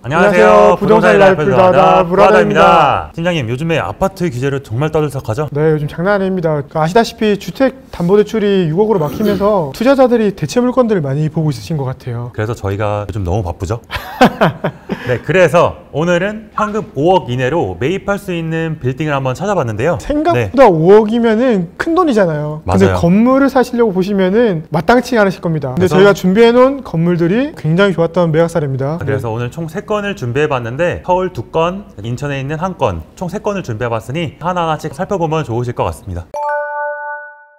안녕하세요. 부동산 라이프 브라더 브라더입니다. 팀장님, 요즘에 아파트 규제를 정말 떠들썩하죠? 네, 요즘 장난 아닙니다. 아시다시피 주택담보대출이 6억으로 막히면서 투자자들이 대체 물건들을 많이 보고 있으신 것 같아요. 그래서 저희가 요즘 너무 바쁘죠? 네, 그래서 오늘은 현금 5억 이내로 매입할 수 있는 빌딩을 한번 찾아봤는데요. 생각보다 5억이면은 큰 돈이잖아요. 근데 맞아요. 건물을 사시려고 보시면은 마땅치 않으실 겁니다. 근데 저희가 준비해놓은 건물들이 굉장히 좋았던 매각 사례입니다. 그래서 오늘 총 3건을 준비해봤는데 서울 2건, 인천에 있는 1건, 총 3건을 준비해봤으니 하나하나씩 살펴보면 좋으실 것 같습니다.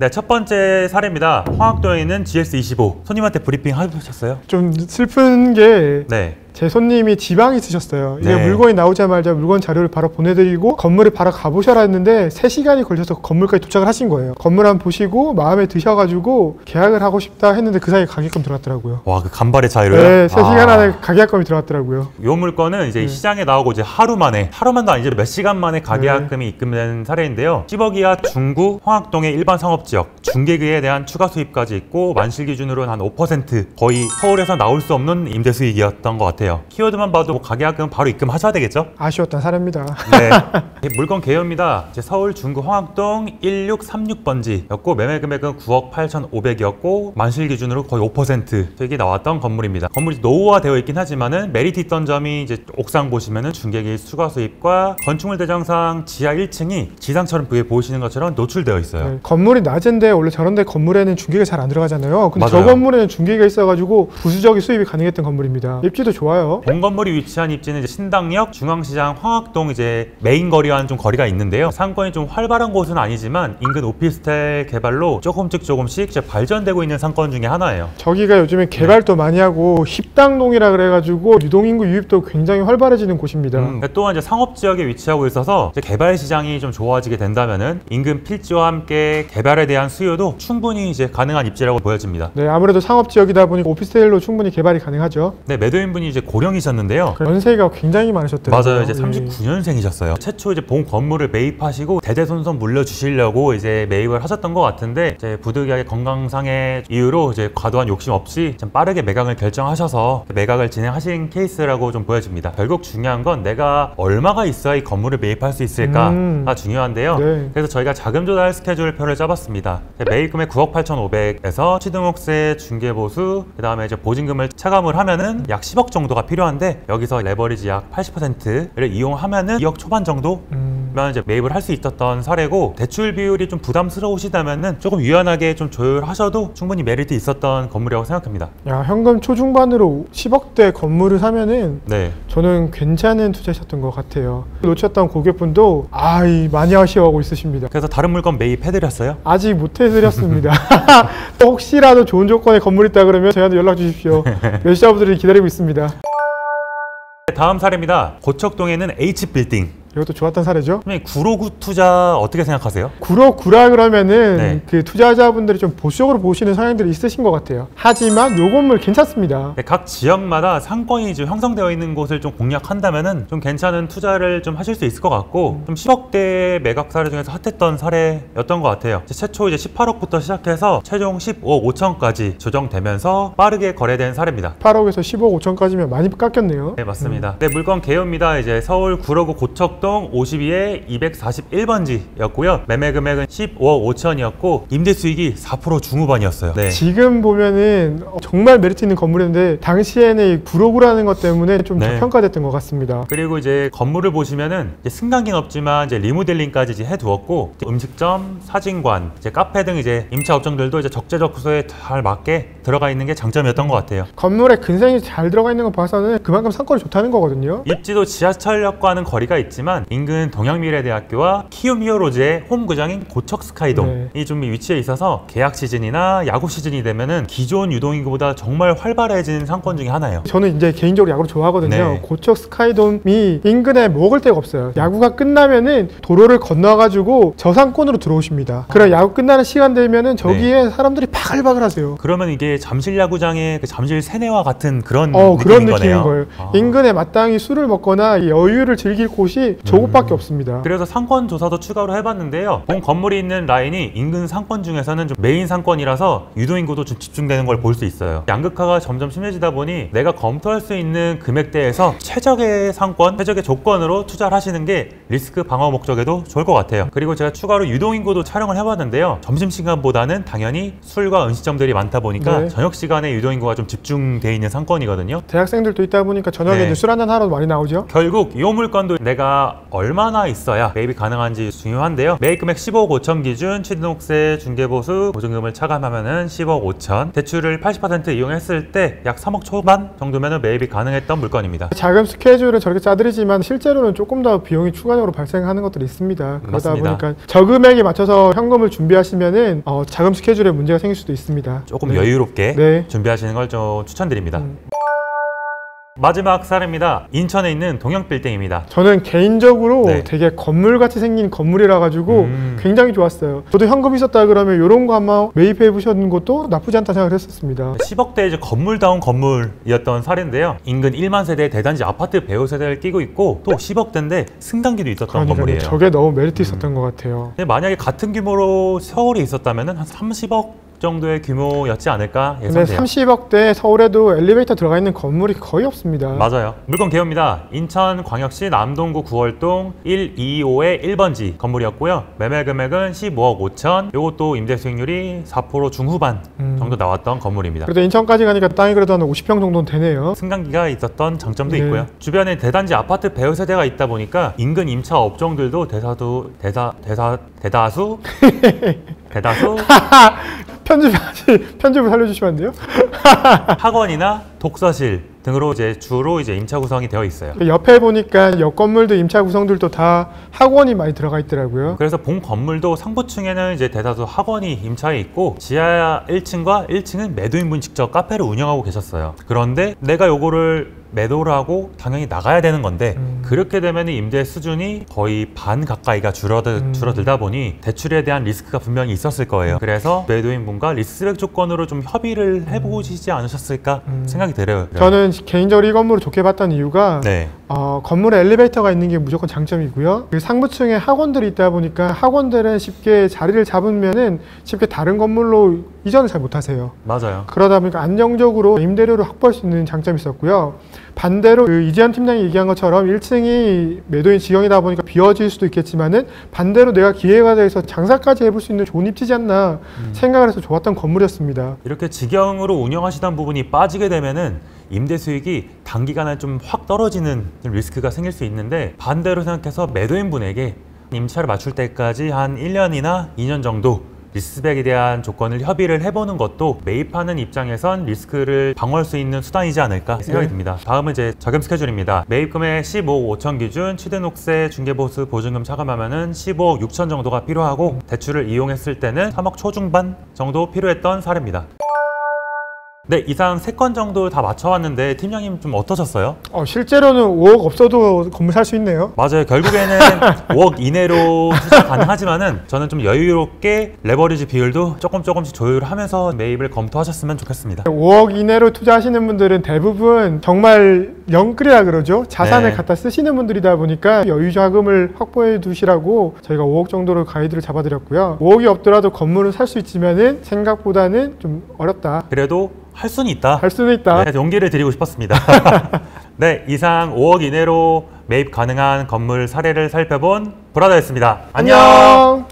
네, 첫 번째 사례입니다. 황학도에 있는 GS25. 손님한테 브리핑 해보셨어요? 좀 슬픈 게 네. 제 손님이 지방에 있으셨어요. 이게 네. 물건이 나오자마자 물건 자료를 바로 보내드리고 건물을 바로 가보셔라 했는데 3시간이 걸려서 건물까지 도착을 하신 거예요. 건물 한번 보시고 마음에 드셔가지고 계약을 하고 싶다 했는데 그 사이에 가격금 들어갔더라고요. 와, 그 간발의 차이로요? 네, 3시간 안에 가계약금이 들어갔더라고요. 요 물건은 이제 시장에 나오고 이제 하루만도 아니죠. 몇 시간 만에 가계약금이 입금된 사례인데요. 10억 이하 중구 황학동의 일반 상업지역, 중개기에 대한 추가 수입까지 있고 만실 기준으로는 한 5% 거의 서울에서 나올 수 없는 임대 수익이었던 것 같아요. 키워드만 봐도 뭐 가계약금 바로 입금하셔야 되겠죠? 아쉬웠던 사례입니다. 네. 물건 개요입니다. 서울 중구 황학동 1636번지였고 매매 금액은 9억 8,500이었고 만실 기준으로 거의 5% 수익이 나왔던 건물입니다. 건물이 노후화되어 있긴 하지만은 메리트 있던 점이 이제 옥상 보시면은 중개기 추가 수입과 건축물 대장상 지하 1층이 지상처럼 보이시는 것처럼 노출되어 있어요. 네, 건물이 낮은데 원래 저런 데 건물에는 중개가 잘 안 들어가잖아요. 근데 맞아요. 저 건물에는 중개가 있어가지고 부수적인 수입이 가능했던 건물입니다. 입지도 좋아요. 본 건물이 위치한 입지는 이제 신당역, 중앙시장, 황학동 이제 메인 거리와는 좀 거리가 있는데요. 상권이 좀 활발한 곳은 아니지만 인근 오피스텔 개발로 조금씩 이제 발전되고 있는 상권 중에 하나예요. 저기가 요즘에 개발도 많이 하고 힙당동이라 그래가지고 유동인구 유입도 굉장히 활발해지는 곳입니다. 또한 이제 상업지역에 위치하고 있어서 이제 개발 시장이 좀 좋아지게 된다면은 인근 필지와 함께 개발에 대한 수요도 충분히 이제 가능한 입지라고 보여집니다. 네, 아무래도 상업지역이다 보니 오피스텔로 충분히 개발이 가능하죠. 네, 매도인분이 이제 고령이셨는데요. 연세가 굉장히 많으셨더라고요. 맞아요. 이제 39년생이셨어요. 최초 이제 본 건물을 매입하시고 대대손손 물려주시려고 이제 매입을 하셨던 것 같은데 이제 부득이하게 건강상의 이유로 이제 과도한 욕심 없이 좀 빠르게 매각을 결정하셔서 매각을 진행하신 케이스라고 좀 보여집니다. 결국 중요한 건 내가 얼마가 있어야 이 건물을 매입할 수 있을까가 중요한데요. 네. 그래서 저희가 자금 조달 스케줄표를 짜봤습니다. 매입금액 9억 8,500에서 취등록세, 중개보수, 그 다음에 이제 보증금을 차감을 하면은 약 10억 정도가 필요한데 여기서 레버리지 약 80%를 이용하면은 2억 초반 정도면 이제 매입을 할 수 있었던 사례고 대출 비율이 좀 부담스러우시다면은 조금 유연하게 좀 조율하셔도 충분히 메리트 있었던 건물이라고 생각합니다. 야, 현금 초중반으로 10억대 건물을 사면은 네. 저는 괜찮은 투자셨던 것 같아요. 놓쳤던 고객분도 많이 아쉬워하고 있으십니다. 그래서 다른 물건 매입해드렸어요? 아직 못 해드렸습니다. 혹시라도 좋은 조건의 건물 있다 그러면 저희한테 연락 주십시오. 매수자분들이 기다리고 있습니다. 다음 사례입니다. 고척동에는 H빌딩. 이것도 좋았던 사례죠. 구로구 투자 어떻게 생각하세요? 구라 그러면은 네. 그 투자자분들이 좀 보수적으로 보시는 성향들이 있으신 것 같아요. 하지만 요 건물 괜찮습니다. 각 지역마다 상권이 좀 형성되어 있는 곳을 좀 공략한다면은 좀 괜찮은 투자를 좀 하실 수 있을 것 같고 좀 10억대 매각 사례 중에서 핫했던 사례였던 것 같아요. 최초 이제 18억부터 시작해서 최종 15억 5천까지 조정되면서 빠르게 거래된 사례입니다. 8억에서 15억 5천까지면 많이 깎였네요. 네, 맞습니다. 네, 물건 개요입니다. 이제 서울 구로구 고척동 52에 241번지였고요. 매매 금액은 15억 5천이었고 임대 수익이 4% 중후반이었어요. 네. 지금 보면은 정말 메리트 있는 건물인데 당시에는 이 구로구라는 것 때문에 좀 저평가됐던 것 같습니다. 그리고 이제 건물을 보시면은 이제 승강기는 없지만 이제 리모델링까지 이제 해두었고 음식점, 사진관, 이제 카페 등 이제 임차 업종들도 이제 적재적소에 잘 맞게 들어가 있는 게 장점이었던 것 같아요. 건물에 근생이 잘 들어가 있는 거 봐서는 그만큼 상권이 좋다는 거거든요. 입지도 지하철역과는 거리가 있지만 인근 동양미래대학교와 키움 히어로즈의 홈구장인 고척 스카이돔이 좀 위치해 있어서 계약 시즌이나 야구 시즌이 되면은 기존 유동인구보다 정말 활발해진 상권 중에 하나예요. 저는 이제 개인적으로 야구를 좋아하거든요. 네. 고척 스카이돔이 인근에 먹을 데가 없어요. 야구가 끝나면은 도로를 건너가지고 저 상권으로 들어오십니다. 그럼 야구 끝나는 시간 되면은 저기에 사람들이 바글바글 하세요. 그러면 이게 잠실 야구장의 그 잠실 세내와 같은 그런 그런 느낌인 느낌인 거네요. 거예요. 인근에 마땅히 술을 먹거나 여유를 즐길 곳이 저것밖에 없습니다. 그래서 상권 조사도 추가로 해봤는데요. 본 건물이 있는 라인이 인근 상권 중에서는 좀 메인 상권이라서 유도인구도 좀 집중되는 걸 볼 수 있어요. 양극화가 점점 심해지다 보니 내가 검토할 수 있는 금액대에서 최적의 상권, 최적의 조건으로 투자를 하시는 게 리스크 방어 목적에도 좋을 것 같아요. 그리고 제가 추가로 유동인구도 촬영을 해봤는데요. 점심시간보다는 당연히 술과 음식점들이 많다 보니까 네. 저녁 시간에 유동인구가 좀 집중돼 있는 상권이거든요. 대학생들도 있다 보니까 저녁에 네. 술 한잔 하러 많이 나오죠. 결국 이 물건도 내가 얼마나 있어야 매입이 가능한지 중요한데요. 매입 금액 10억 5천 기준, 취등록세, 중개보수, 보증금을 차감하면은 10억 5천, 대출을 80% 이용했을 때 약 3억 초반 정도면 매입이 가능했던 물건입니다. 자금 스케줄은 저렇게 짜드리지만 실제로는 조금 더 비용이 추가적으로 발생하는 것들이 있습니다. 그러다 맞습니다. 보니까 저금액에 맞춰서 현금을 준비하시면은 자금 스케줄에 문제가 생길 수도 있습니다. 조금 네. 여유롭게 네. 준비하시는 걸 좀 추천드립니다. 마지막 사례입니다. 인천에 있는 동영빌딩입니다. 저는 개인적으로 네. 되게 건물같이 생긴 건물이라 가지고 굉장히 좋았어요. 저도 현금 있었다 그러면 이런 거 한번 매입해 보시는 것도 나쁘지 않다 생각을 했었습니다. 10억대 이제 건물다운 건물이었던 사례인데요. 인근 1만 세대 대단지 아파트 배우 세대를 끼고 있고 또 10억대인데 승강기도 있었던 건물이에요. 저게 너무 메리트 있었던 것 같아요. 근데 만약에 같은 규모로 서울에 있었다면 한 30억 정도의 규모였지 않을까 근데 예상돼요. 30억대 서울에도 엘리베이터 들어가 있는 건물이 거의 없습니다. 맞아요. 물건 개요입니다. 인천광역시 남동구 9월동 125의 1번지 건물이었고요. 매매 금액은 15억 5천. 이것도 임대 수익률이 4% 중후반 정도 나왔던 건물입니다. 그래도 인천까지 가니까 땅이 그래도 한 50평 정도는 되네요. 승강기가 있었던 장점도 네. 있고요. 주변에 대단지 아파트 배우 세대가 있다 보니까 인근 임차 업종들도 대다수 편집을 살려주시면 안 돼요? 학원이나 독서실 등으로 주로 임차 구성이 되어 있어요. 옆에 보니까 옆 건물도 임차 구성들도 다 학원이 많이 들어가 있더라고요. 그래서 본 건물도 상부층에는 대다수 학원이 임차해 있고 지하 1층과 1층은 매도인분 직접 카페를 운영하고 계셨어요. 그런데 내가 요거를 매도를 하고 당연히 나가야 되는 건데 그렇게 되면 임대 수준이 거의 반 가까이가 줄어들다 보니 대출에 대한 리스크가 분명히 있었을 거예요. 그래서 매도인분과 리스백 조건으로 좀 협의를 해보시지 않으셨을까 생각이 들어요. 저는 개인적으로 이 건물을 좋게 봤던 이유가 네. 건물에 엘리베이터가 있는 게 무조건 장점이고요. 그 상부층에 학원들이 있다 보니까 학원들은 쉽게 자리를 잡으면은 쉽게 다른 건물로 이전을 잘 못하세요. 맞아요. 그러다 보니까 안정적으로 임대료를 확보할 수 있는 장점이 있었고요. 반대로 그 이지한 팀장이 얘기한 것처럼 1층이 매도인 지형이다 보니까 비어질 수도 있겠지만은 반대로 내가 기회가 돼서 장사까지 해볼 수 있는 좋은 입지지 않나 생각을 해서 좋았던 건물이었습니다. 이렇게 직영으로 운영하시던 부분이 빠지게 되면은 임대 수익이 단기간에 좀 확 떨어지는 리스크가 생길 수 있는데 반대로 생각해서 매도인분에게 임차를 맞출 때까지 한 1년이나 2년 정도 리스백에 대한 조건을 협의를 해보는 것도 매입하는 입장에선 리스크를 방어할 수 있는 수단이지 않을까 생각이 듭니다. 다음은 저금 스케줄입니다. 매입금액 15억 5천 기준, 취등록세, 중개보수, 보증금 차감하면은 15억 6천 정도가 필요하고 대출을 이용했을 때는 3억 초중반 정도 필요했던 사례입니다. 네, 이상 3건 정도 다 맞춰왔는데 팀장님 좀 어떠셨어요? 실제로는 5억 없어도 건물 살 수 있네요. 맞아요. 결국에는 5억 이내로 투자 가능하지만은 저는 좀 여유롭게 레버리지 비율도 조금씩 조율하면서 매입을 검토하셨으면 좋겠습니다. 5억 이내로 투자하시는 분들은 대부분 정말 영끌이라 그러죠. 자산을 네. 갖다 쓰시는 분들이다 보니까 여유 자금을 확보해 두시라고 저희가 5억 정도로 가이드를 잡아드렸고요. 5억이 없더라도 건물은 살 수 있지만은 생각보다는 좀 어렵다. 그래도 할 수는 있다. 할 수는 있다. 네, 용기를 드리고 싶었습니다. 네, 이상 5억 이내로 매입 가능한 건물 사례를 살펴본 브라더였습니다. 안녕!